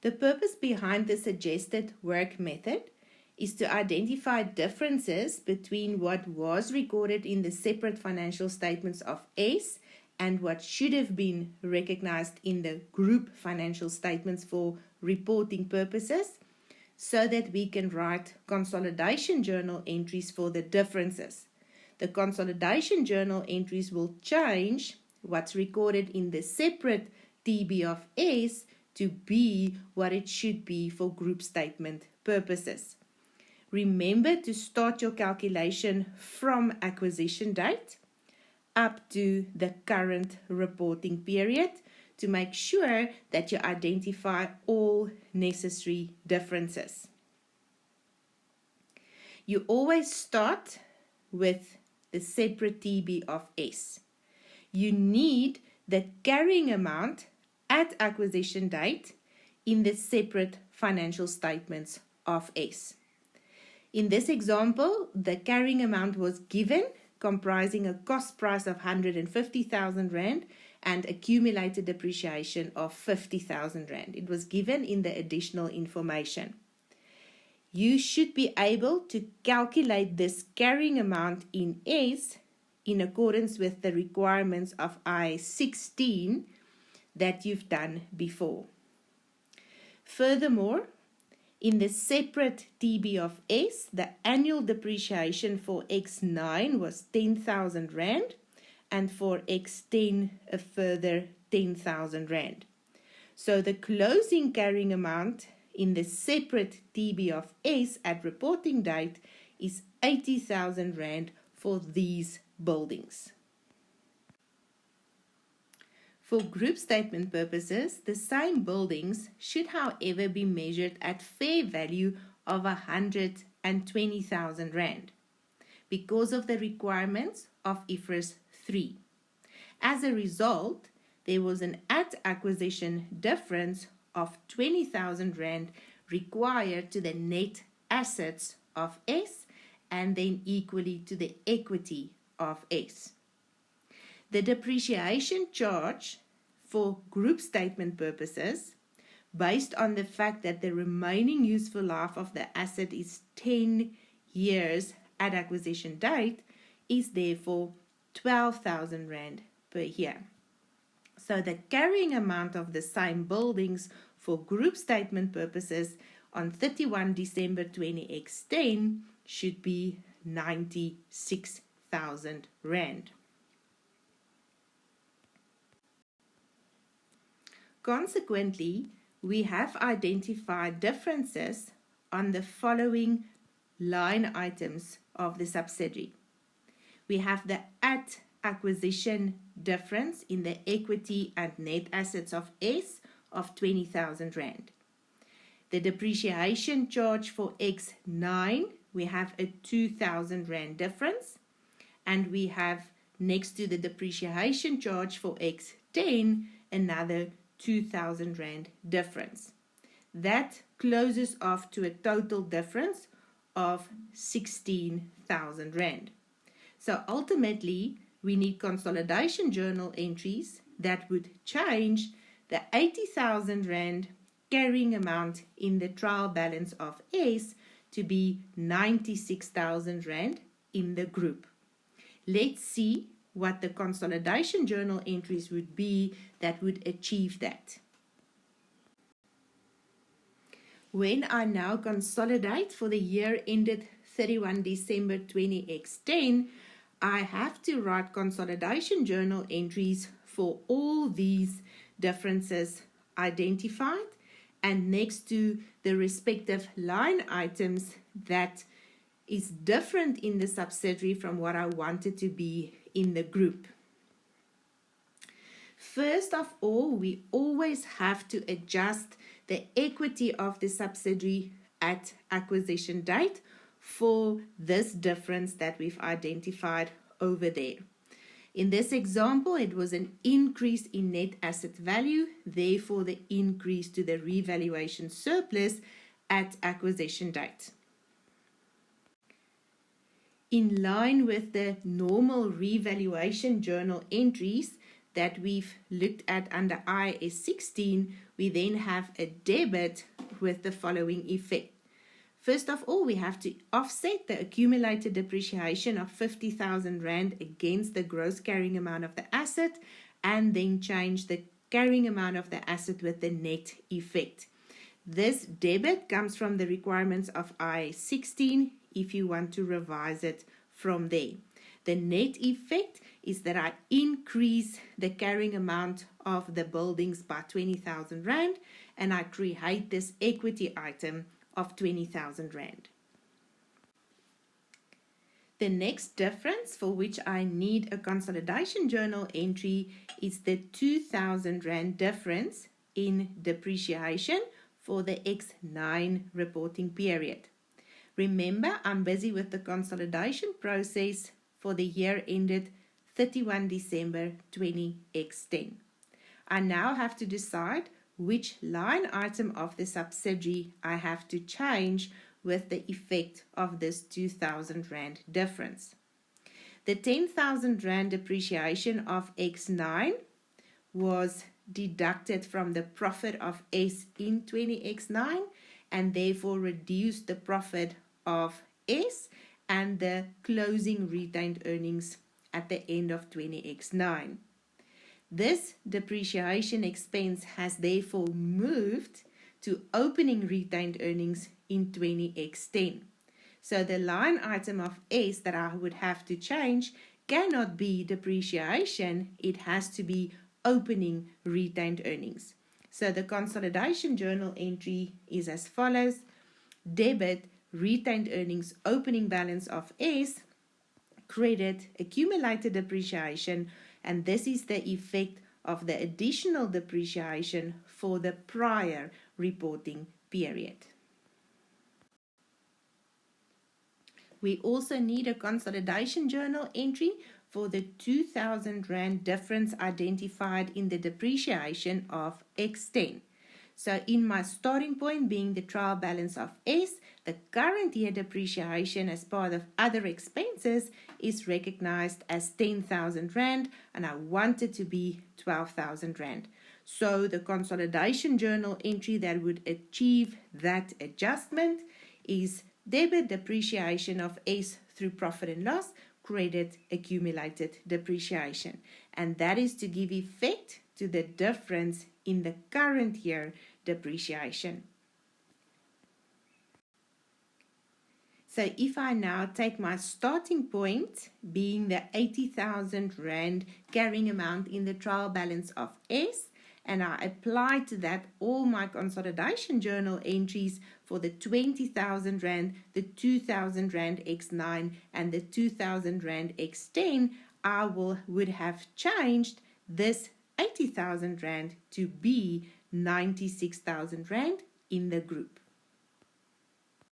The purpose behind the suggested work method is to identify differences between what was recorded in the separate financial statements of S and what should have been recognized in the group financial statements for reporting purposes, so that we can write consolidation journal entries for the differences. The consolidation journal entries will change what's recorded in the separate TB of S to be what it should be for group statement purposes. Remember to start your calculation from acquisition date up to the current reporting period to make sure that you identify all necessary differences. You always start with the separate TB of S. You need the carrying amount at acquisition date in the separate financial statements of S. In this example, the carrying amount was given, comprising a cost price of 150,000 Rand and accumulated depreciation of 50,000 Rand. It was given in the additional information. You should be able to calculate this carrying amount in S in accordance with the requirements of IAS 16 that you've done before. Furthermore, in the separate TB of S, the annual depreciation for X9 was 10,000 Rand and for X10 a further 10,000 Rand. So the closing carrying amount in the separate TB of S at reporting date is 80,000 Rand for these buildings. For group statement purposes, the same buildings should, however, be measured at fair value of 120,000 Rand because of the requirements of IFRS 3. As a result, there was an at acquisition difference of 20,000 Rand required to the net assets of S and then equally to the equity of S. The depreciation charge for group statement purposes, based on the fact that the remaining useful life of the asset is 10 years at acquisition date, is therefore 12,000 Rand per year. So the carrying amount of the same buildings for group statement purposes on 31 December 2010 should be 96,000 Rand. Consequently, we have identified differences on the following line items of the subsidiary. We have the at acquisition difference in the equity and net assets of S of 20,000 Rand. The depreciation charge for X9, we have a 2,000 Rand difference, and we have next to the depreciation charge for X10 another 2,000 Rand difference. That closes off to a total difference of 16,000 Rand. So ultimately, we need consolidation journal entries that would change the 80,000 Rand carrying amount in the trial balance of S to be 96,000 Rand in the group. Let's see what the consolidation journal entries would be that would achieve that. When I now consolidate for the year ended 31 December 2010, I have to write consolidation journal entries for all these differences identified and next to the respective line items that is different in the subsidiary from what I wanted to be in the group. First of all, we always have to adjust the equity of the subsidiary at acquisition date for this difference that we've identified over there. In this example, it was an increase in net asset value, therefore the increase to the revaluation surplus at acquisition date. In line with the normal revaluation journal entries, that we've looked at under IAS 16, we then have a debit with the following effect. First of all, we have to offset the accumulated depreciation of 50,000 Rand against the gross carrying amount of the asset, and then change the carrying amount of the asset with the net effect. This debit comes from the requirements of IAS 16 if you want to revise it from there. The net effect is that I increase the carrying amount of the buildings by 20,000 Rand, and I create this equity item of 20,000 Rand. The next difference for which I need a consolidation journal entry is the 2,000 Rand difference in depreciation for the X9 reporting period. Remember, I'm busy with the consolidation process for the year ended 31 December 20X10. I now have to decide which line item of the subsidiary I have to change with the effect of this 2,000 Rand difference. The 10,000 Rand depreciation of X9 was deducted from the profit of S in 20X9 and therefore reduced the profit of S and the closing retained earnings at the end of 20X9. This depreciation expense has therefore moved to opening retained earnings in 20X10. So the line item of S that I would have to change cannot be depreciation, it has to be opening retained earnings. So the consolidation journal entry is as follows: debit retained earnings opening balance of S, credit accumulated depreciation, and this is the effect of the additional depreciation for the prior reporting period. We also need a consolidation journal entry for the 2,000 Rand difference identified in the depreciation of X10. So in my starting point being the trial balance of S, the current year depreciation as part of other expenses is recognized as 10,000 Rand, and I want it to be 12,000 Rand. So the consolidation journal entry that would achieve that adjustment is debit depreciation of S through profit and loss, credit accumulated depreciation. And that is to give effect to the difference in the current year depreciation. So if I now take my starting point being the 80,000 Rand carrying amount in the trial balance of S, and I apply to that all my consolidation journal entries for the 20,000 Rand, the 2,000 Rand X9, and the 2,000 Rand X10, I would have changed this 80,000 Rand to be 96,000 Rand in the group.